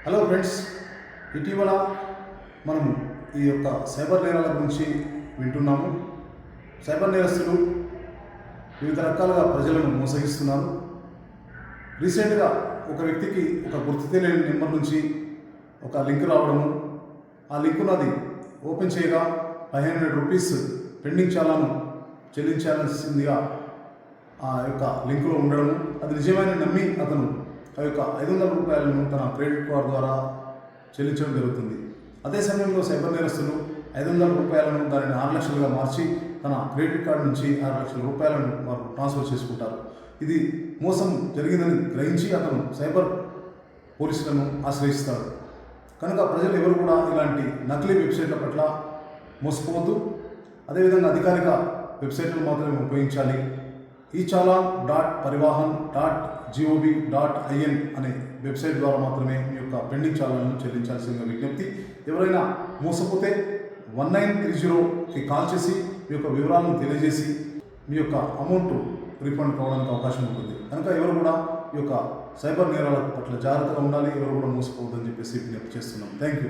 Hello friends, ఇటీవల మనం ఈ యొక్క సైబర్ నేరాల గురించి వింటున్నాము. సైబర్ నేరస్తులు వివిధ రకాలుగా ప్రజలను మోసగిస్తున్నారు. రీసెంట్గా ఒక వ్యక్తికి ఒక గుర్తు తెలియని నెంబర్ నుంచి ఒక లింక్ రావడము, ఆ లింకును అది ఓపెన్ చేయగా 500 రూపీస్ పెండింగ్ చాలాను చెల్లించాల్సిందిగా ఆ యొక్క లింకులో ఉండడము, అది నిజమైన నమ్మి అతను ఆ యొక్క 500 రూపాయలను తన క్రెడిట్ కార్డు ద్వారా చెల్లించడం జరుగుతుంది. అదే సమయంలో సైబర్ నేరస్తులు 500 రూపాయలను దానిని 6 లక్షలుగా మార్చి తన క్రెడిట్ కార్డు నుంచి 6 లక్షల రూపాయలను వారు ట్రాన్స్ఫర్ చేసుకుంటారు. ఇది మోసం జరిగిందని గ్రహించి అతను సైబర్ పోలీసులను ఆశ్రయిస్తాడు. కనుక ప్రజలు ఎవరు కూడా ఇలాంటి నకిలీ వెబ్సైట్ల పట్ల మోసపోవద్దు. అదేవిధంగా అధికారిక వెబ్సైట్లు మాత్రమే ఉపయోగించాలి. echallan.parivahan.gov.in అనే వెబ్సైట్ ద్వారా మాత్రమే మీ యొక్క పెండింగ్ చాలాలను చెల్లించాల్సిన విజ్ఞప్తి. ఎవరైనా మోసపోతే 1930కి కాల్ చేసి మీ యొక్క వివరాలను తెలియజేసి మీ యొక్క అమౌంట్ రీఫండ్ కావడానికి అవకాశం ఉంటుంది. కనుక ఎవరు కూడా ఈ యొక్క సైబర్ నేరాల పట్ల జాగ్రత్తగా ఉండాలి. ఎవరు కూడా మోసపోవద్దని చెప్పేసి విజ్ఞప్తి చేస్తున్నాం. Thank you.